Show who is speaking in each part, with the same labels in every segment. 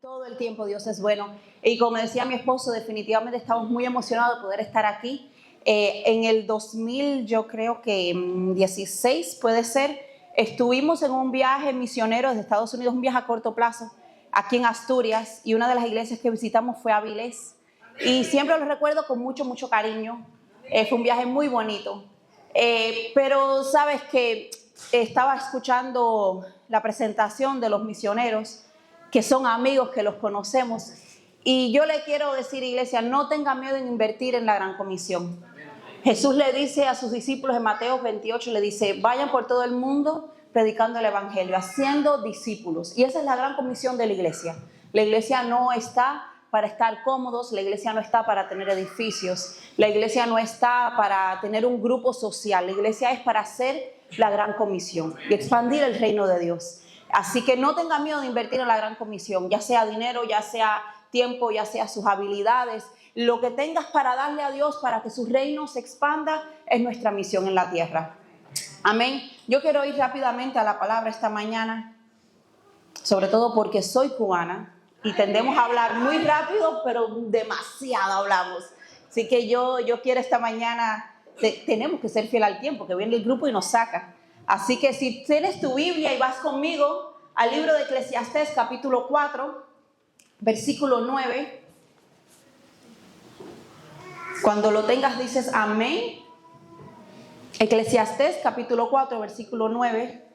Speaker 1: Todo el tiempo Dios es bueno. Y como decía mi esposo, definitivamente estamos muy emocionados de poder estar aquí. En el 2000, yo creo que 16 puede ser, estuvimos en un viaje misionero desde Estados Unidos, un viaje a corto plazo, aquí en Asturias, y una de las iglesias que visitamos fue Avilés. Y siempre lo recuerdo con mucho, mucho cariño. Fue un viaje muy bonito. Pero sabes que estaba escuchando la presentación de los misioneros, que son amigos, que los conocemos. Y yo le quiero decir, iglesia, no tenga miedo en invertir en la Gran Comisión. Jesús le dice a sus discípulos en Mateo 28, le dice, vayan por todo el mundo predicando el evangelio, haciendo discípulos. Y esa es la Gran Comisión de la iglesia. La iglesia no está para estar cómodos, la iglesia no está para tener edificios, la iglesia no está para tener un grupo social, la iglesia es para hacer la Gran Comisión y expandir el reino de Dios. Así que no tenga miedo de invertir en la Gran Comisión, ya sea dinero, ya sea tiempo, ya sea sus habilidades. Lo que tengas para darle a Dios para que su reino se expanda es nuestra misión en la tierra. Amén. Yo quiero ir rápidamente a la palabra esta mañana, sobre todo porque soy cubana y tendemos a hablar muy rápido, pero demasiado hablamos. Así que yo quiero esta mañana, tenemos que ser fiel al tiempo, que viene el grupo y nos saca. Así que si tienes tu Biblia y vas conmigo al libro de Eclesiastés, capítulo 4, versículo 9. Cuando lo tengas dices amén. Eclesiastés, capítulo 4, versículo 9.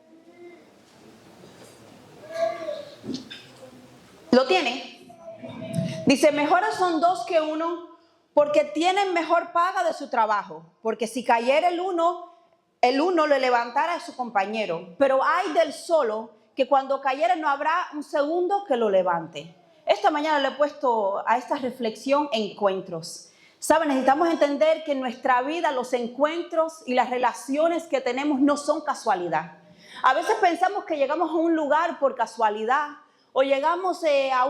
Speaker 1: ¿Lo tiene? Dice, mejores son dos que uno, porque tienen mejor paga de su trabajo. Porque si cayera el uno le levantara a su compañero. Pero hay del solo, que cuando cayera no habrá un segundo que lo levante. Esta mañana le he puesto a esta reflexión encuentros. ¿Saben? Necesitamos entender que en nuestra vida los encuentros y las relaciones que tenemos no son casualidad. A veces pensamos que llegamos a un lugar por casualidad, o llegamos a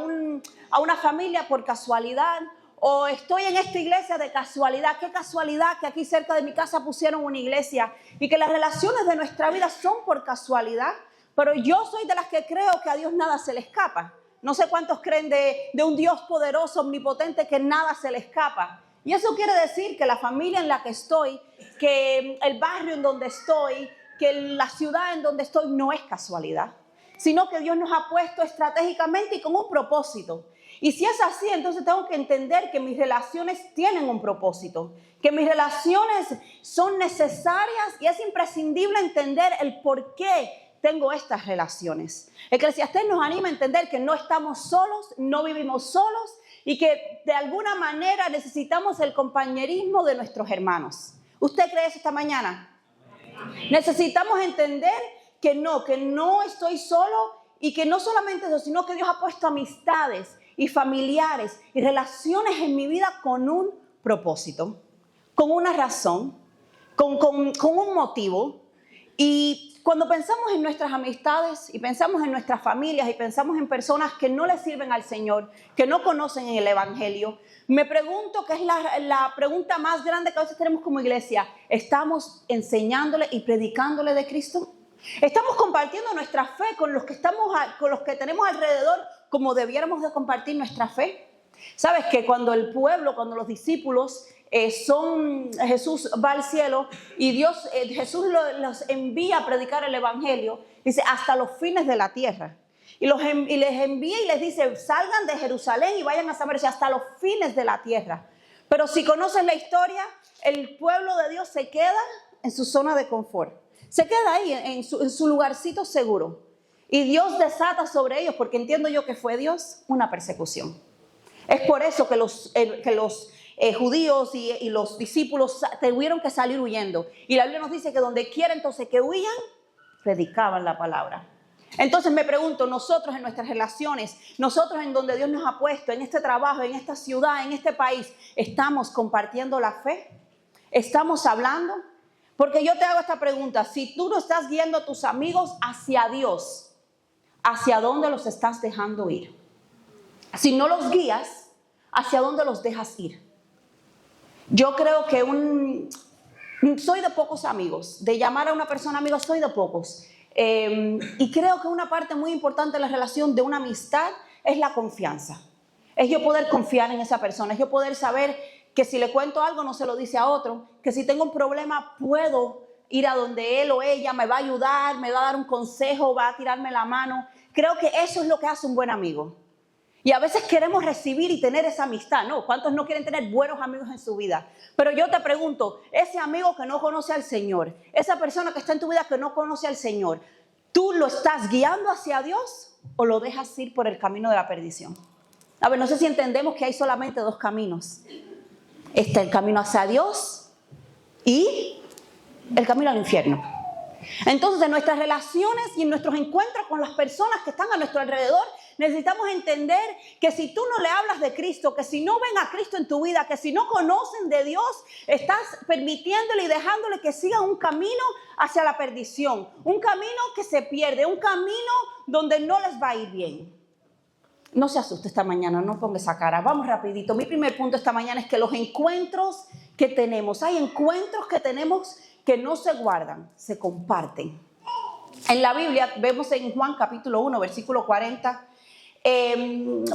Speaker 1: una familia por casualidad, o estoy en esta iglesia de casualidad. Qué casualidad que aquí cerca de mi casa pusieron una iglesia, y que las relaciones de nuestra vida son por casualidad. Pero yo soy de las que creo que a Dios nada se le escapa. No sé cuántos creen de un Dios poderoso, omnipotente, que nada se le escapa. Y eso quiere decir que la familia en la que estoy, que el barrio en donde estoy, que la ciudad en donde estoy no es casualidad, sino que Dios nos ha puesto estratégicamente y con un propósito. Y si es así, entonces tengo que entender que mis relaciones tienen un propósito, que mis relaciones son necesarias y es imprescindible entender el por qué tengo estas relaciones. Eclesiastés nos anima a entender que no estamos solos, no vivimos solos, y que de alguna manera necesitamos el compañerismo de nuestros hermanos. ¿Usted cree eso esta mañana? Necesitamos entender que no estoy solo, y que no solamente eso, sino que Dios ha puesto amistades y familiares y relaciones en mi vida con un propósito, con una razón, con un motivo. Y cuando pensamos en nuestras amistades y pensamos en nuestras familias y pensamos en personas que no le sirven al Señor, que no conocen el evangelio, me pregunto, que es la pregunta más grande que a veces tenemos como iglesia: ¿estamos enseñándole y predicándole de Cristo? ¿Estamos compartiendo nuestra fe con los que tenemos alrededor como debiéramos de compartir nuestra fe? ¿Sabes que cuando los discípulos Jesús va al cielo y Jesús los envía a predicar el evangelio, dice, hasta los fines de la tierra? Y les envía y les dice, salgan de Jerusalén y vayan a Samaria, hasta los fines de la tierra. Pero si conocen la historia, el pueblo de Dios se queda en su zona de confort. Se queda ahí en su lugarcito seguro. Y Dios desata sobre ellos, porque entiendo yo que fue Dios, una persecución. Es por eso que los judíos y los discípulos tuvieron que salir huyendo. Y la Biblia nos dice que donde quiera entonces que huían, predicaban la palabra. Entonces me pregunto, nosotros en nuestras relaciones, nosotros en donde Dios nos ha puesto, en este trabajo, en esta ciudad, en este país, ¿estamos compartiendo la fe? ¿Estamos hablando? Porque yo te hago esta pregunta: si tú no estás guiando a tus amigos hacia Dios, ¿hacia dónde los estás dejando ir? Si no los guías, ¿hacia dónde los dejas ir? Yo creo que soy de pocos amigos. De llamar a una persona amigo, soy de pocos. Y creo que una parte muy importante de la relación de una amistad es la confianza. Es yo poder confiar en esa persona, es yo poder saber que si le cuento algo no se lo dice a otro, que si tengo un problema puedo ir a donde él o ella me va a ayudar, me va a dar un consejo, va a tirarme la mano. Creo que eso es lo que hace un buen amigo. Y a veces queremos recibir y tener esa amistad, ¿no? ¿Cuántos no quieren tener buenos amigos en su vida? Pero yo te pregunto, ese amigo que no conoce al Señor, esa persona que está en tu vida que no conoce al Señor, ¿tú lo estás guiando hacia Dios o lo dejas ir por el camino de la perdición? A ver, no sé si entendemos que hay solamente dos caminos. Está el camino hacia Dios y el camino al infierno. Entonces, en nuestras relaciones y en nuestros encuentros con las personas que están a nuestro alrededor, necesitamos entender que si tú no le hablas de Cristo, que si no ven a Cristo en tu vida, que si no conocen de Dios, estás permitiéndole y dejándole que sigan un camino hacia la perdición, un camino que se pierde, un camino donde no les va a ir bien. No se asuste esta mañana, no ponga esa cara. Vamos rapidito. Mi primer punto esta mañana es que los encuentros que tenemos, hay encuentros que tenemos que no se guardan, se comparten. En la Biblia vemos en Juan capítulo 1, versículo 40,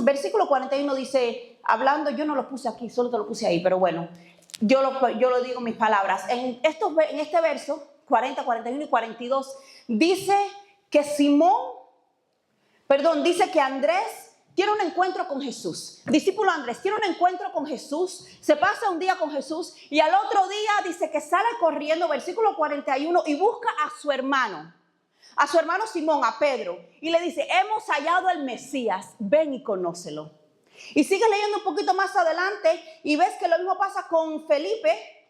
Speaker 1: versículo 41 dice, hablando, yo no lo puse aquí, solo te lo puse ahí, pero bueno, yo lo digo en mis palabras. En este verso, 40, 41 y 42, dice que dice que Andrés tiene un encuentro con Jesús. Discípulo Andrés tiene un encuentro con Jesús, se pasa un día con Jesús y al otro día dice que sale corriendo, versículo 41, y busca a su hermano Simón, a Pedro, y le dice, hemos hallado al Mesías, ven y conócelo. Y sigue leyendo un poquito más adelante y ves que lo mismo pasa con Felipe.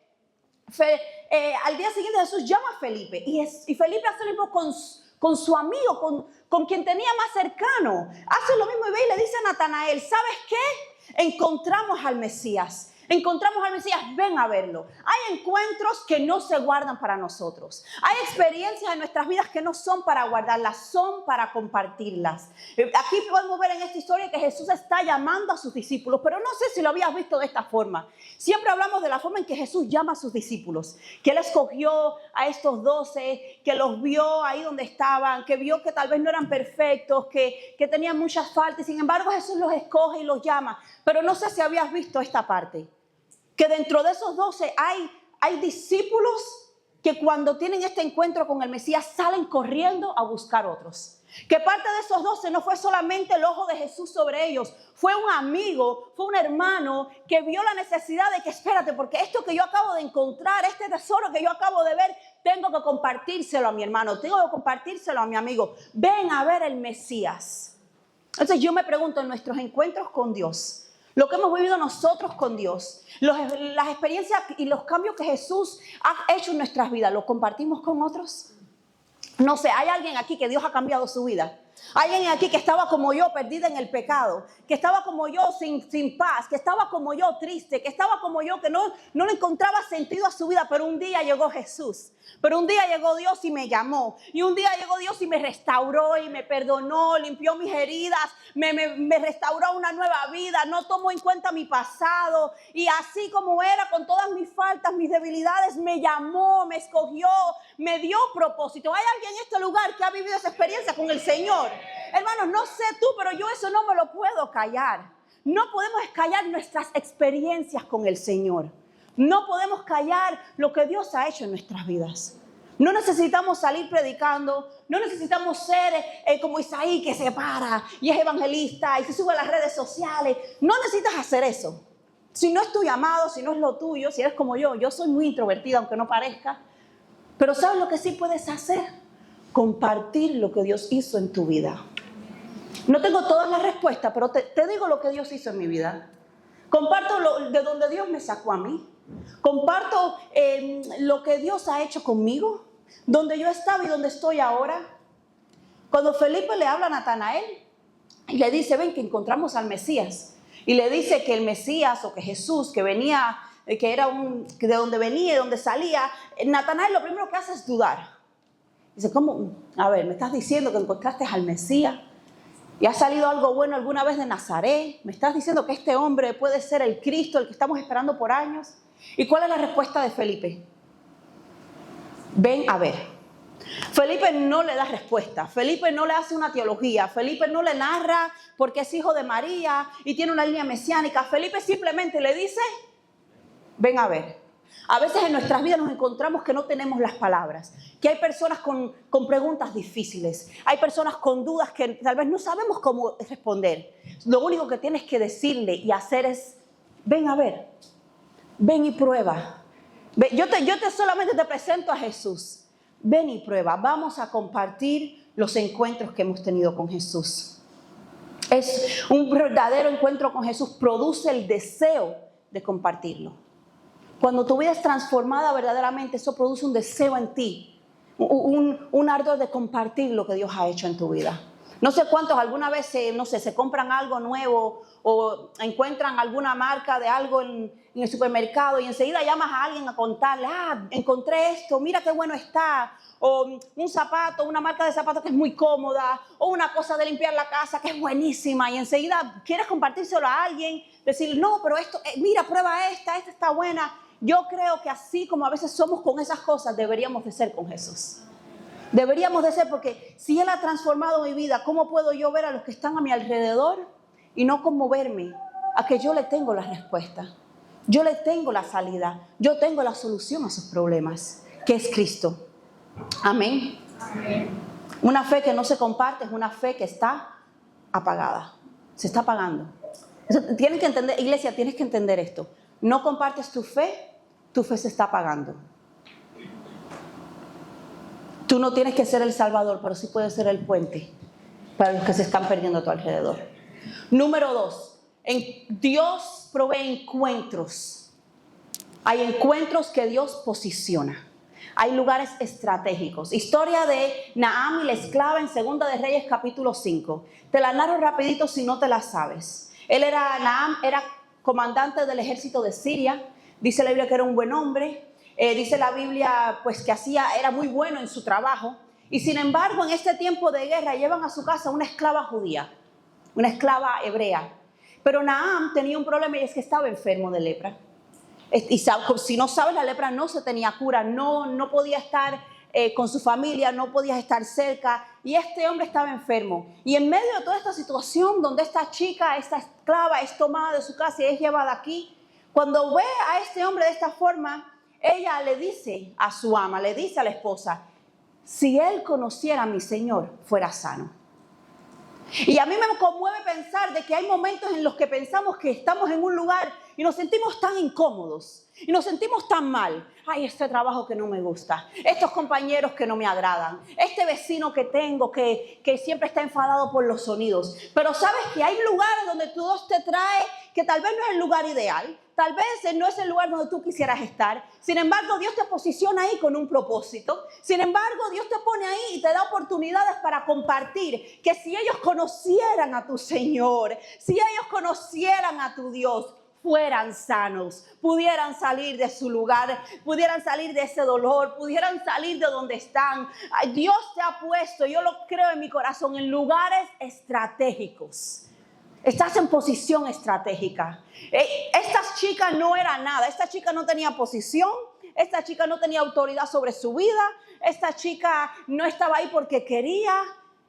Speaker 1: Al día siguiente Jesús llama a Felipe y Felipe hace lo mismo con su amigo, con quien tenía más cercano. Hace lo mismo y ve y le dice a Natanael, ¿sabes qué? Encontramos al Mesías, ven a verlo. Hay encuentros que no se guardan para nosotros. Hay experiencias en nuestras vidas que no son para guardarlas, son para compartirlas. Aquí podemos ver en esta historia que Jesús está llamando a sus discípulos, pero no sé si lo habías visto de esta forma. Siempre hablamos de la forma en que Jesús llama a sus discípulos, que Él escogió a estos 12, que los vio ahí donde estaban, que vio que tal vez no eran perfectos, que tenían muchas faltas, y sin embargo Jesús los escoge y los llama. Pero no sé si habías visto esta parte, que dentro de esos 12 hay discípulos que cuando tienen este encuentro con el Mesías salen corriendo a buscar otros. Que parte de esos 12 no fue solamente el ojo de Jesús sobre ellos, fue un amigo, fue un hermano que vio la necesidad de que espérate, porque esto que yo acabo de encontrar, este tesoro que yo acabo de ver, tengo que compartírselo a mi hermano, tengo que compartírselo a mi amigo. Ven a ver el Mesías. Entonces yo me pregunto, en nuestros encuentros con Dios, lo que hemos vivido nosotros con Dios, las experiencias y los cambios que Jesús ha hecho en nuestras vidas, ¿los compartimos con otros? No sé, ¿hay alguien aquí que Dios ha cambiado su vida? ¿Hay alguien aquí que estaba como yo, perdida en el pecado? Que estaba como yo sin paz, que estaba como yo triste, que estaba como yo que no le encontraba sentido a su vida, pero un día llegó Jesús. Pero un día llegó Dios y me llamó. Y un día llegó Dios y me restauró y me perdonó, limpió mis heridas, me restauró una nueva vida, no tomó en cuenta mi pasado. Y así como era, con todas mis faltas, mis debilidades, me llamó, me escogió, me dio propósito. ¿Hay alguien en este lugar que ha vivido esa experiencia con el Señor? Hermanos, no sé tú, pero yo eso no me lo puedo callar. No podemos callar nuestras experiencias con el Señor. No podemos callar lo que Dios ha hecho en nuestras vidas. No necesitamos salir predicando, no necesitamos ser como Isaí, que se para y es evangelista y se sube a las redes sociales. No necesitas hacer eso. Si no es tu llamado, si no es lo tuyo, si eres como yo soy muy introvertida, aunque no parezca. Pero ¿sabes lo que sí puedes hacer? Compartir lo que Dios hizo en tu vida. No tengo todas las respuestas, pero te digo lo que Dios hizo en mi vida. Comparto de donde Dios me sacó a mí. Comparto lo que Dios ha hecho conmigo, donde yo estaba y donde estoy ahora. Cuando Felipe le habla a Natanael y le dice, ven que encontramos al Mesías. Y le dice que el Mesías o que Jesús, que venía, que era que de donde venía y donde salía, Natanael lo primero que hace es dudar. Dice, ¿cómo? A ver, me estás diciendo que encontraste al Mesías y ha salido algo bueno alguna vez de Nazaret. Me estás diciendo que este hombre puede ser el Cristo, el que estamos esperando por años. ¿Y cuál es la respuesta de Felipe? Ven a ver. Felipe no le da respuesta, Felipe no le hace una teología, Felipe no le narra porque es hijo de María y tiene una línea mesiánica. Felipe simplemente le dice, ven a ver. A veces en nuestras vidas nos encontramos que no tenemos las palabras, que hay personas con preguntas difíciles, hay personas con dudas que tal vez no sabemos cómo responder. Lo único que tienes que decirle y hacer es, ven a ver, ven y prueba. Yo solamente te presento a Jesús. Ven y prueba. Vamos a compartir los encuentros que hemos tenido con Jesús. Es un verdadero encuentro con Jesús, produce el deseo de compartirlo. Cuando tu vida es transformada verdaderamente, eso produce un deseo en ti, un ardor de compartir lo que Dios ha hecho en tu vida. No sé cuántos alguna vez se compran algo nuevo o encuentran alguna marca de algo en el supermercado y enseguida llamas a alguien a contarle, encontré esto, mira qué bueno está. O un zapato, una marca de zapatos que es muy cómoda, o una cosa de limpiar la casa que es buenísima y enseguida quieres compartírselo a alguien, decir, no, pero esto, mira, prueba esta está buena. Yo creo que así como a veces somos con esas cosas, deberíamos de ser con Jesús. Deberíamos de ser, porque si Él ha transformado mi vida, ¿cómo puedo yo ver a los que están a mi alrededor y no conmoverme a que yo le tengo la respuesta? Yo le tengo la salida, yo tengo la solución a sus problemas, que es Cristo. Amén. Amén. Una fe que no se comparte es una fe que está apagada, se está apagando. Tienes que entender, iglesia, tienes que entender esto. No compartes tu fe se está apagando. Tú no tienes que ser el Salvador, pero sí puedes ser el puente para los que se están perdiendo a tu alrededor. Número 2, Dios provee encuentros. Hay encuentros que Dios posiciona. Hay lugares estratégicos. Historia de Naam y la esclava en Segunda de Reyes capítulo 5. Te la narro rapidito si no te la sabes. Naam era comandante del ejército de Siria. Dice la Biblia que era un buen hombre. Dice la Biblia pues que era muy bueno en su trabajo. Y sin embargo en este tiempo de guerra llevan a su casa una esclava judía, una esclava hebrea. Pero Naam tenía un problema y es que estaba enfermo de lepra. Y si no sabes, la lepra no se tenía cura, no podía estar con su familia, no podía estar cerca, y este hombre estaba enfermo. Y en medio de toda esta situación donde esta chica, esta esclava es tomada de su casa y es llevada aquí, cuando ve a este hombre de esta forma, ella le dice a su ama, le dice a la esposa, si él conociera a mi Señor, fuera sano. Y a mí me conmueve pensar de que hay momentos en los que pensamos que estamos en un lugar y nos sentimos tan incómodos y nos sentimos tan mal. Ay, este trabajo que no me gusta, estos compañeros que no me agradan, este vecino que tengo que siempre está enfadado por los sonidos. Pero sabes que hay lugares donde Dios te trae que tal vez no es el lugar ideal, tal vez no es el lugar donde tú quisieras estar. Sin embargo, Dios te posiciona ahí con un propósito. Sin embargo, Dios te pone ahí y te da oportunidades para compartir. Que si ellos conocieran a tu Señor, si ellos conocieran a tu Dios, fueran sanos, pudieran salir de su lugar, pudieran salir de ese dolor, pudieran salir de donde están. Dios te ha puesto, yo lo creo en mi corazón, en lugares estratégicos. Estás en posición estratégica. Esta chica no era nada, esta chica no tenía posición, esta chica no tenía autoridad sobre su vida, esta chica no estaba ahí porque quería.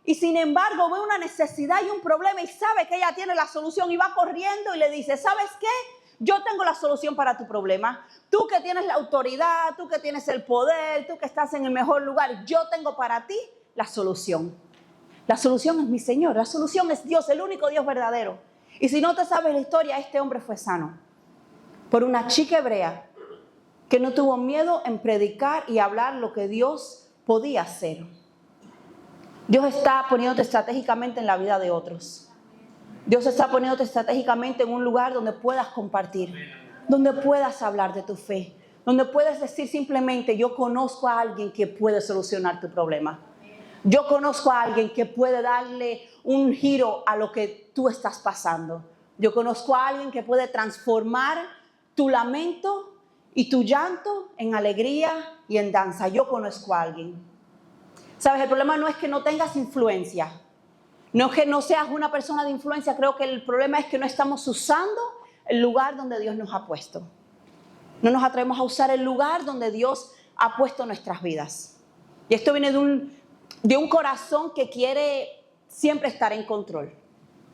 Speaker 1: Y sin embargo ve una necesidad y un problema y sabe que ella tiene la solución y va corriendo y le dice, ¿sabes qué? Yo tengo la solución para tu problema. Tú que tienes la autoridad, tú que tienes el poder, tú que estás en el mejor lugar, yo tengo para ti la solución. La solución es mi Señor, la solución es Dios, el único Dios verdadero. Y si no te sabes la historia, este hombre fue sano por una chica hebrea que no tuvo miedo en predicar y hablar lo que Dios podía hacer. Dios está poniéndote estratégicamente en la vida de otros. Dios está poniéndote estratégicamente en un lugar donde puedas compartir, donde puedas hablar de tu fe, donde puedes decir simplemente, yo conozco a alguien que puede solucionar tu problema. Yo conozco a alguien que puede darle un giro a lo que tú estás pasando. Yo conozco a alguien que puede transformar tu lamento y tu llanto en alegría y en danza. Yo conozco a alguien. ¿Sabes? El problema no es que no tengas influencia. No es que no seas una persona de influencia. Creo que el problema es que no estamos usando el lugar donde Dios nos ha puesto. No nos atrevemos a usar el lugar donde Dios ha puesto nuestras vidas. Y esto viene de un corazón que quiere siempre estar en control.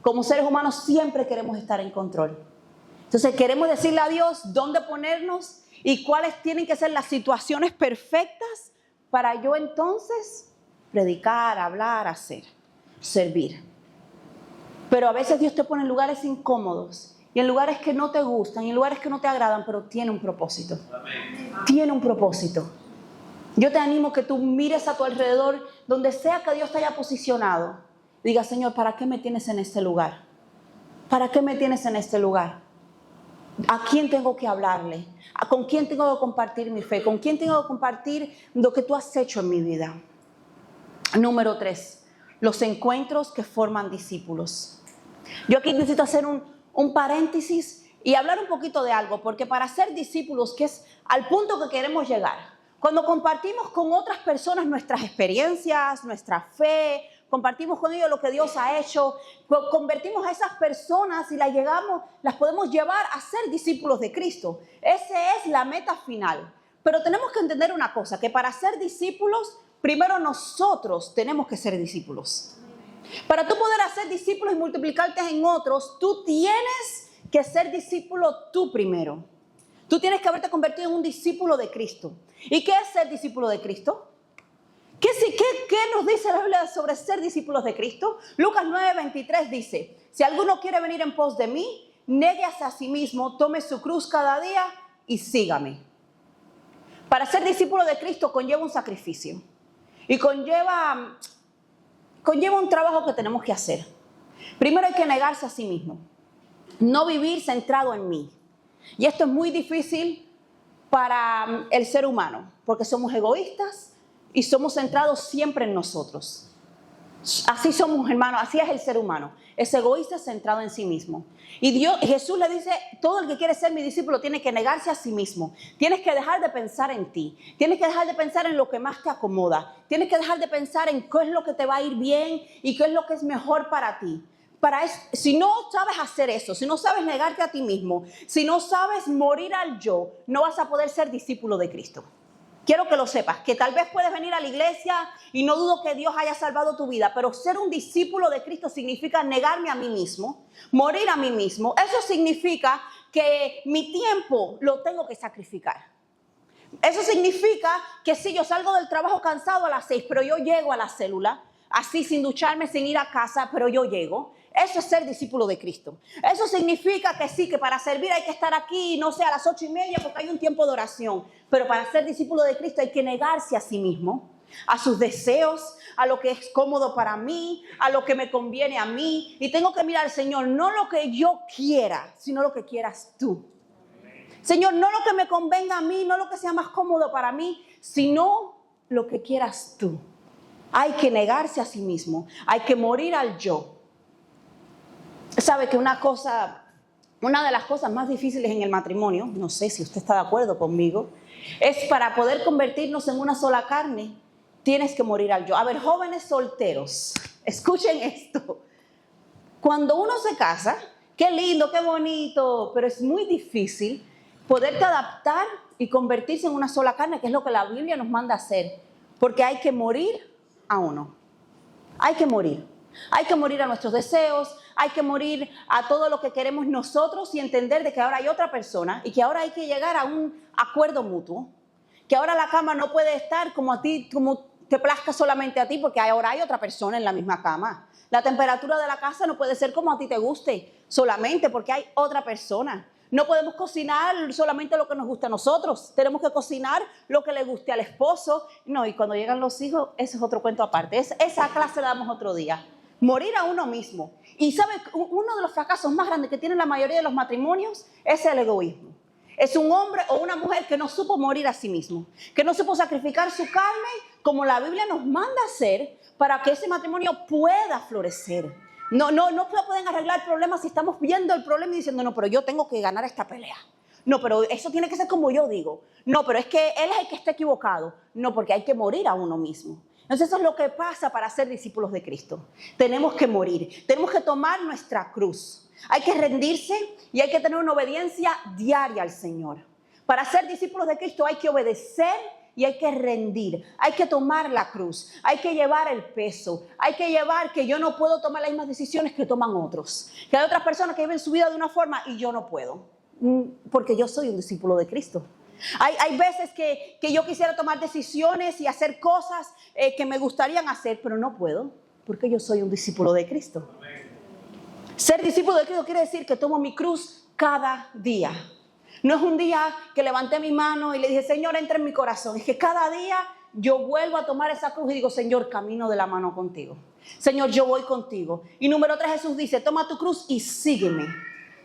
Speaker 1: Como seres humanos siempre queremos estar en control. Entonces queremos decirle a Dios dónde ponernos y cuáles tienen que ser las situaciones perfectas para yo entonces predicar, hablar, hacer, servir. Pero a veces Dios te pone en lugares incómodos y en lugares que no te gustan y en lugares que no te agradan, pero tiene un propósito. Amén. Tiene un propósito. Yo te animo que tú mires a tu alrededor, donde sea que Dios te haya posicionado. Diga, Señor, ¿para qué me tienes en este lugar? ¿Para qué me tienes en este lugar? ¿A quién tengo que hablarle? ¿Con quién tengo que compartir mi fe? ¿Con quién tengo que compartir lo que tú has hecho en mi vida? Número 3, los encuentros que forman discípulos. Yo aquí necesito hacer un paréntesis y hablar un poquito de algo, porque para ser discípulos, que es al punto que queremos llegar, cuando compartimos con otras personas nuestras experiencias, nuestra fe, compartimos con ellos lo que Dios ha hecho, convertimos a esas personas y las podemos llevar a ser discípulos de Cristo. Esa es la meta final. Pero tenemos que entender una cosa, que para ser discípulos, primero nosotros tenemos que ser discípulos. Para tú poder hacer discípulos y multiplicarte en otros, tú tienes que ser discípulo tú primero. Tú tienes que haberte convertido en un discípulo de Cristo. ¿Y qué es ser discípulo de Cristo? ¿Qué nos dice la Biblia sobre ser discípulos de Cristo? Lucas 9:23 dice, si alguno quiere venir en pos de mí, néguese a sí mismo, tome su cruz cada día y sígame. Para ser discípulo de Cristo conlleva un sacrificio y conlleva un trabajo que tenemos que hacer. Primero hay que negarse a sí mismo, no vivir centrado en mí. Y esto es muy difícil para el ser humano, porque somos egoístas y somos centrados siempre en nosotros. Así somos, hermanos, así es el ser humano. Es egoísta, centrado en sí mismo. Y Jesús le dice, todo el que quiere ser mi discípulo tiene que negarse a sí mismo. Tienes que dejar de pensar en ti. Tienes que dejar de pensar en lo que más te acomoda. Tienes que dejar de pensar en qué es lo que te va a ir bien y qué es lo que es mejor para ti. Si no sabes hacer eso, si no sabes negarte a ti mismo, si no sabes morir al yo, no vas a poder ser discípulo de Cristo. Quiero que lo sepas, que tal vez puedes venir a la iglesia y no dudo que Dios haya salvado tu vida, pero ser un discípulo de Cristo significa negarme a mí mismo, morir a mí mismo. Eso significa que mi tiempo lo tengo que sacrificar. Eso significa que si yo salgo del trabajo cansado a las 6, pero yo llego a la célula, así sin ducharme, sin ir a casa, pero yo llego. Eso es ser discípulo de Cristo. Eso significa que sí, que para servir hay que estar aquí, no sé, a las 8:30 porque hay un tiempo de oración. Pero para ser discípulo de Cristo hay que negarse a sí mismo, a sus deseos, a lo que es cómodo para mí, a lo que me conviene a mí. Y tengo que mirar al Señor, no lo que yo quiera, sino lo que quieras tú. Señor, no lo que me convenga a mí, no lo que sea más cómodo para mí, sino lo que quieras tú. Hay que negarse a sí mismo, hay que morir al yo. Sabe que una de las cosas más difíciles en el matrimonio, no sé si usted está de acuerdo conmigo, es para poder convertirnos en una sola carne, tienes que morir al yo. A ver, jóvenes solteros, escuchen esto. Cuando uno se casa, qué lindo, qué bonito, pero es muy difícil poderte adaptar y convertirse en una sola carne, que es lo que la Biblia nos manda a hacer, porque hay que morir a uno. Hay que morir. Hay que morir a nuestros deseos, hay que morir a todo lo que queremos nosotros y entender de que ahora hay otra persona y que ahora hay que llegar a un acuerdo mutuo. Que ahora la cama no puede estar como a ti, como te plazca solamente a ti, porque ahora hay otra persona en la misma cama. La temperatura de la casa no puede ser como a ti te guste, solamente porque hay otra persona. No podemos cocinar solamente lo que nos gusta a nosotros. Tenemos que cocinar lo que le guste al esposo. No, y cuando llegan los hijos, ese es otro cuento aparte. Esa clase la damos otro día. Morir a uno mismo. Y ¿sabe? Uno de los fracasos más grandes que tienen la mayoría de los matrimonios es el egoísmo. Es un hombre o una mujer que no supo morir a sí mismo, que no supo sacrificar su carne como la Biblia nos manda a hacer para que ese matrimonio pueda florecer. No pueden arreglar problemas si estamos viendo el problema y diciendo, no, pero yo tengo que ganar esta pelea. No, pero eso tiene que ser como yo digo. No, pero es que él es el que está equivocado. No, porque hay que morir a uno mismo. Entonces eso es lo que pasa para ser discípulos de Cristo. Tenemos que morir, tenemos que tomar nuestra cruz. Hay que rendirse y hay que tener una obediencia diaria al Señor. Para ser discípulos de Cristo hay que obedecer y hay que rendir, hay que tomar la cruz, hay que llevar el peso, hay que llevar que yo no puedo tomar las mismas decisiones que toman otros, que hay otras personas que viven su vida de una forma y yo no puedo, porque yo soy un discípulo de Cristo. Hay veces que yo quisiera tomar decisiones y hacer cosas que me gustarían hacer, pero no puedo, porque yo soy un discípulo de Cristo. Ser discípulo de Cristo quiere decir que tomo mi cruz cada día. No es un día que levanté mi mano y le dije, Señor, entra en mi corazón. Es que cada día yo vuelvo a tomar esa cruz y digo, Señor, camino de la mano contigo. Señor, yo voy contigo. Y número 3, Jesús dice, toma tu cruz y sígueme.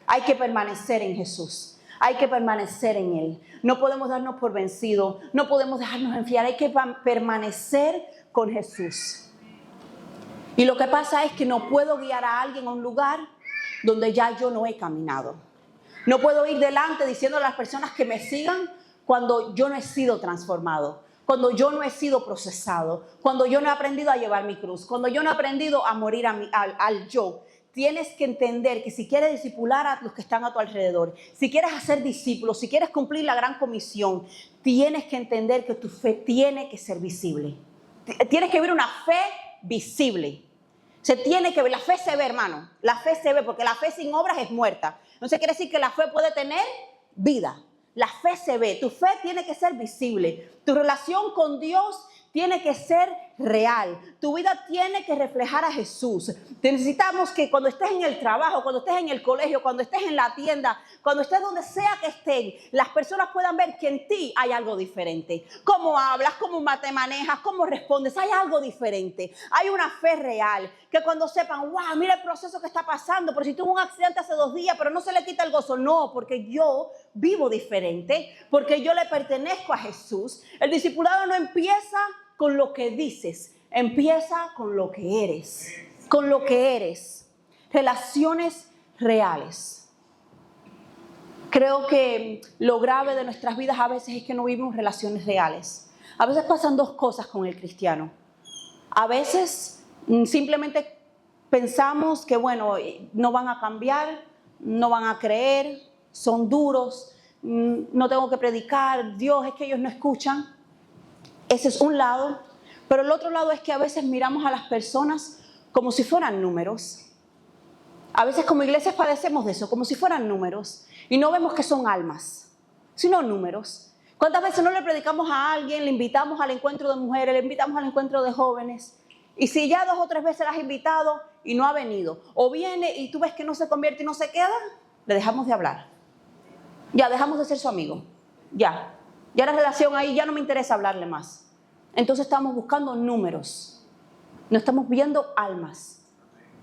Speaker 1: Hay que permanecer en Jesús. Hay que permanecer en Él. No podemos darnos por vencidos. No podemos dejarnos enfriar. Hay que permanecer con Jesús. Y lo que pasa es que no puedo guiar a alguien a un lugar donde ya yo no he caminado. No puedo ir delante diciendo a las personas que me sigan cuando yo no he sido transformado, cuando yo no he sido procesado, cuando yo no he aprendido a llevar mi cruz, cuando yo no he aprendido a morir al yo. Tienes que entender que si quieres discipular a los que están a tu alrededor, si quieres hacer discípulos, si quieres cumplir la gran comisión, tienes que entender que tu fe tiene que ser visible. Tienes que ver una fe visible. Se tiene que ver, la fe se ve, hermano, la fe se ve, porque la fe sin obras es muerta. Entonces quiere decir que la fe puede tener vida. La fe se ve, tu fe tiene que ser visible. Tu relación con Dios tiene que ser real. Tu vida tiene que reflejar a Jesús. Necesitamos que cuando estés en el trabajo, cuando estés en el colegio, cuando estés en la tienda, cuando estés donde sea que estén, las personas puedan ver que en ti hay algo diferente. Cómo hablas, cómo te manejas, cómo respondes, hay algo diferente. Hay una fe real. Que cuando sepan, wow, mira el proceso que está pasando, pero si tuvo un accidente hace 2 días, pero no se le quita el gozo. No, porque yo vivo diferente, porque yo le pertenezco a Jesús. El discipulado no empieza con lo que dices, empieza con lo que eres. Con lo que eres. Relaciones reales. Creo que lo grave de nuestras vidas a veces es que no vivimos relaciones reales. A veces pasan 2 cosas con el cristiano. A veces simplemente pensamos que, bueno, no van a cambiar, no van a creer, son duros, no tengo que predicar, Dios, es que ellos no escuchan. Ese es un lado. Pero el otro lado es que a veces miramos a las personas como si fueran números. A veces como iglesias padecemos de eso, como si fueran números. Y no vemos que son almas, sino números. ¿Cuántas veces no le predicamos a alguien, le invitamos al encuentro de mujeres, le invitamos al encuentro de jóvenes? Y si ya 2 o 3 veces la has invitado y no ha venido, o viene y tú ves que no se convierte y no se queda, le dejamos de hablar. Ya dejamos de ser su amigo. Ya la relación ahí, ya no me interesa hablarle más. Entonces estamos buscando números. No estamos viendo almas.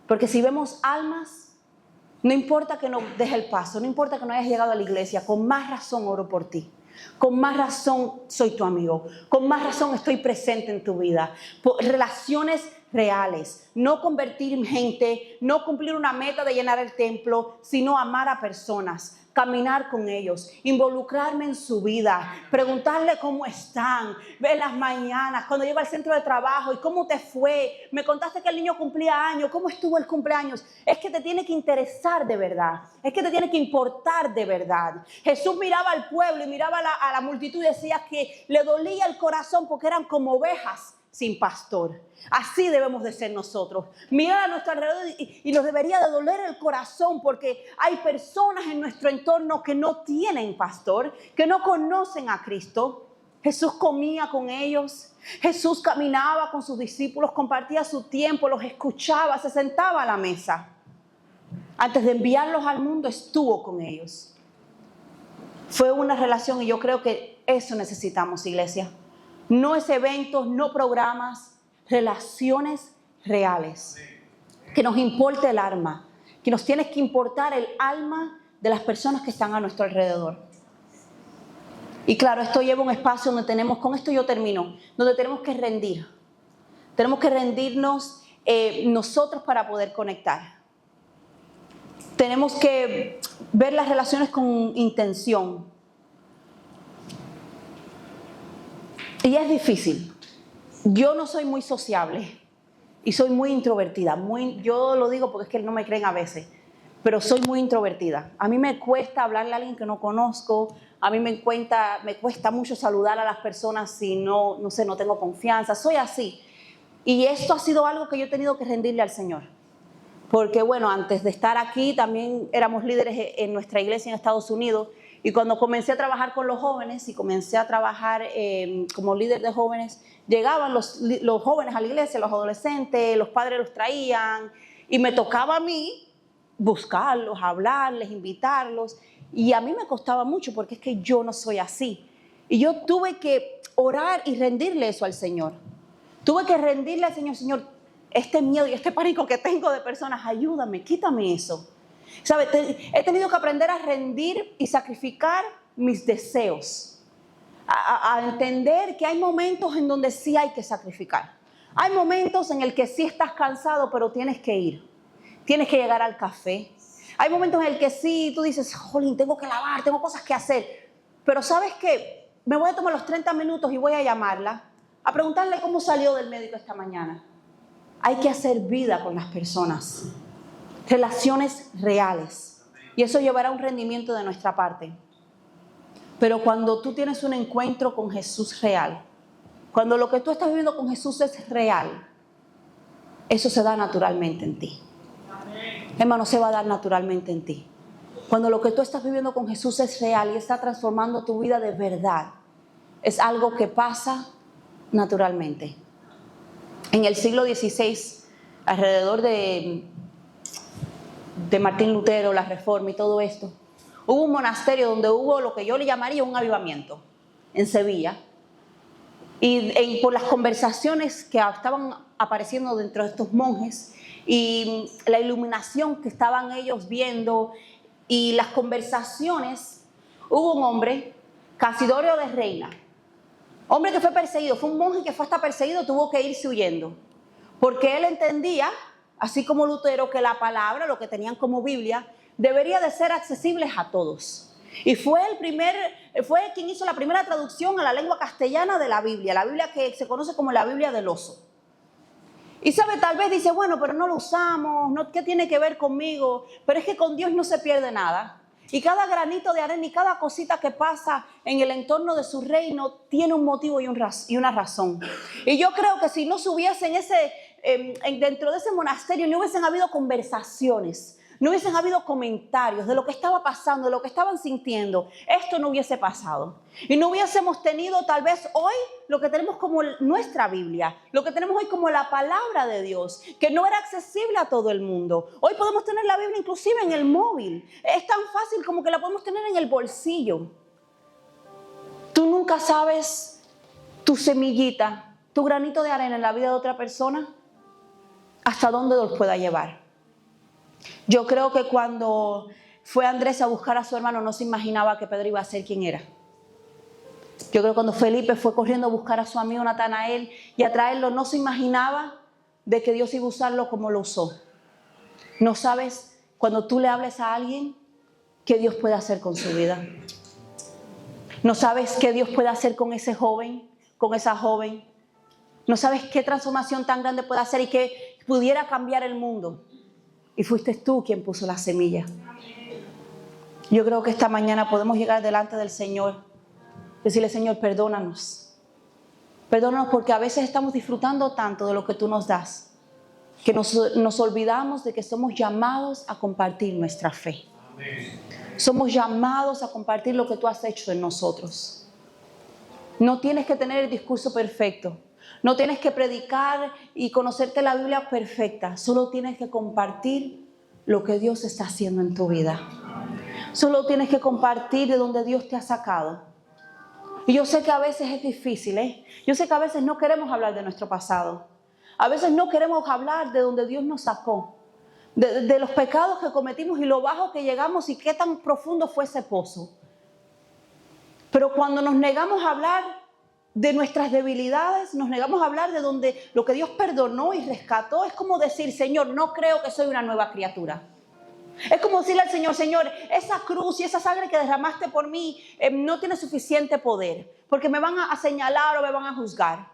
Speaker 1: Porque si vemos almas, no importa que no dejes el paso, no importa que no hayas llegado a la iglesia, con más razón oro por ti. Con más razón soy tu amigo. Con más razón estoy presente en tu vida. Relaciones reales. No convertir gente, no cumplir una meta de llenar el templo, sino amar a personas. Caminar con ellos, involucrarme en su vida, preguntarle cómo están, ver las mañanas, cuando llego al centro de trabajo y cómo te fue, me contaste que el niño cumplía años, cómo estuvo el cumpleaños. Es que te tiene que interesar de verdad, es que te tiene que importar de verdad. Jesús miraba al pueblo y miraba a la multitud y decía que le dolía el corazón porque eran como ovejas sin pastor. Así debemos de ser nosotros. Mirar a nuestro alrededor y nos debería de doler el corazón porque hay personas en nuestro entorno que no tienen pastor, que no conocen a Cristo. Jesús comía con ellos, Jesús caminaba con sus discípulos, compartía su tiempo, los escuchaba, se sentaba a la mesa. Antes de enviarlos al mundo estuvo con ellos. Fue una relación y yo creo que eso necesitamos, iglesia. No es eventos, no programas, relaciones reales. Que nos importe el alma, que nos tiene que importar el alma de las personas que están a nuestro alrededor. Y claro, esto lleva un espacio donde tenemos, con esto yo termino, donde tenemos que rendir. Tenemos que rendirnos nosotros para poder conectar. Tenemos que ver las relaciones con intención. Y es difícil. Yo no soy muy sociable y soy muy introvertida. Yo lo digo porque es que no me creen a veces, pero soy muy introvertida. A mí me cuesta hablarle a alguien que no conozco. A mí me cuesta mucho saludar a las personas si no tengo confianza. Soy así. Y esto ha sido algo que yo he tenido que rendirle al Señor. Porque bueno, antes de estar aquí también éramos líderes en nuestra iglesia en Estados Unidos. Y cuando comencé a trabajar con los jóvenes y comencé a trabajar como líder de jóvenes, llegaban los jóvenes a la iglesia, los adolescentes, los padres los traían. Y me tocaba a mí buscarlos, hablarles, invitarlos. Y a mí me costaba mucho porque es que yo no soy así. Y yo tuve que orar y rendirle eso al Señor. Tuve que rendirle al Señor, Señor, este miedo y este pánico que tengo de personas, ayúdame, quítame eso. ¿Sabes? He tenido que aprender a rendir y sacrificar mis deseos. A entender que hay momentos en donde sí hay que sacrificar. Hay momentos en el que sí estás cansado, pero tienes que ir. Tienes que llegar al café. Hay momentos en el que sí, tú dices, jolín, tengo que lavar, tengo cosas que hacer. Pero ¿sabes qué? Me voy a tomar los 30 minutos y voy a llamarla, a preguntarle cómo salió del médico esta mañana. Hay que hacer vida con las personas. Relaciones reales. Y eso llevará un rendimiento de nuestra parte. Pero cuando tú tienes un encuentro con Jesús real, cuando lo que tú estás viviendo con Jesús es real, eso se da naturalmente en ti. Hermano, se va a dar naturalmente en ti. Cuando lo que tú estás viviendo con Jesús es real y está transformando tu vida de verdad, es algo que pasa naturalmente. En el siglo XVI, alrededor de Martín Lutero, la Reforma y todo esto, hubo un monasterio donde hubo lo que yo le llamaría un avivamiento, en Sevilla. Y por las conversaciones que estaban apareciendo dentro de estos monjes y la iluminación que estaban ellos viendo y las conversaciones, hubo un hombre, Casidorio de Reina, hombre que fue perseguido, fue un monje que fue hasta perseguido, tuvo que irse huyendo, porque él entendía, así como Lutero, que la palabra, lo que tenían como Biblia, debería de ser accesible a todos. Y fue quien hizo la primera traducción a la lengua castellana de la Biblia que se conoce como la Biblia del oso. Y sabe, tal vez dice, bueno, pero no lo usamos, ¿qué tiene que ver conmigo? Pero es que con Dios no se pierde nada. Y cada granito de arena y cada cosita que pasa en el entorno de su reino tiene un motivo y una razón. Y yo creo que si no se hubiesen dentro de ese monasterio, no hubiesen habido conversaciones, no hubiesen habido comentarios de lo que estaba pasando, de lo que estaban sintiendo, esto no hubiese pasado. Y no hubiésemos tenido tal vez hoy lo que tenemos como nuestra Biblia, lo que tenemos hoy como la palabra de Dios, que no era accesible a todo el mundo. Hoy podemos tener la Biblia inclusive en el móvil. Es tan fácil como que la podemos tener en el bolsillo. Tú nunca sabes tu semillita, tu granito de arena en la vida de otra persona, hasta dónde los pueda llevar. Yo creo que cuando fue Andrés a buscar a su hermano, no se imaginaba que Pedro iba a ser quien era. Yo creo que cuando Felipe fue corriendo a buscar a su amigo Natanael y a traerlo, no se imaginaba de que Dios iba a usarlo como lo usó. No sabes, cuando tú le hables a alguien, qué Dios puede hacer con su vida. No sabes qué Dios puede hacer con ese joven, con esa joven. No sabes qué transformación tan grande puede hacer y que pudiera cambiar el mundo. Y fuiste tú quien puso la semilla. Yo creo que esta mañana podemos llegar delante del Señor, decirle, Señor, perdónanos. Perdónanos porque a veces estamos disfrutando tanto de lo que tú nos das, que nos olvidamos de que somos llamados a compartir nuestra fe. Amén. Somos llamados a compartir lo que tú has hecho en nosotros. No tienes que tener el discurso perfecto. No tienes que predicar y conocerte la Biblia perfecta. Solo tienes que compartir lo que Dios está haciendo en tu vida. Solo tienes que compartir de donde Dios te ha sacado. Y yo sé que a veces es difícil, ¿eh? Yo sé que a veces no queremos hablar de nuestro pasado. A veces no queremos hablar de donde Dios nos sacó. De los pecados que cometimos y lo bajo que llegamos y qué tan profundo fue ese pozo. Pero cuando nos negamos a hablar de nuestras debilidades, nos negamos a hablar de donde lo que Dios perdonó y rescató, es como decir, Señor, no creo que soy una nueva criatura. Es como decirle al Señor, Señor, esa cruz y esa sangre que derramaste por mí no tiene suficiente poder, porque me van a señalar o me van a juzgar.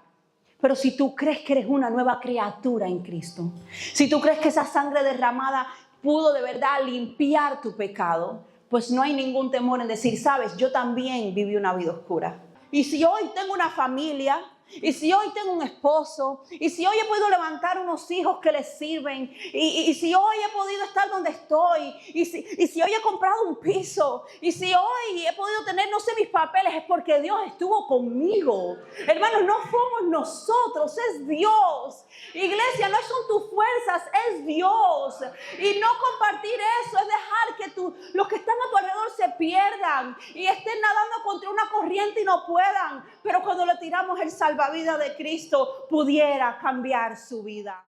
Speaker 1: Pero si tú crees que eres una nueva criatura en Cristo, si tú crees que esa sangre derramada pudo de verdad limpiar tu pecado, pues no hay ningún temor en decir, sabes, yo también viví una vida oscura. Y si hoy tengo una familia, y si hoy tengo un esposo, y si hoy he podido levantar unos hijos que les sirven, y si hoy he podido estar donde estoy, y si hoy he comprado un piso, y si hoy he podido tener, no sé, mis papeles, es porque Dios estuvo conmigo. Hermanos, no somos nosotros, es Dios. Iglesia, no son tus fuerzas, es Dios. Y no compartir eso es dejar que los que están a tu alrededor se pierdan y estén nadando contra una corriente y no puedan. Pero cuando le tiramos el salvavidas de Cristo, pudiera cambiar su vida.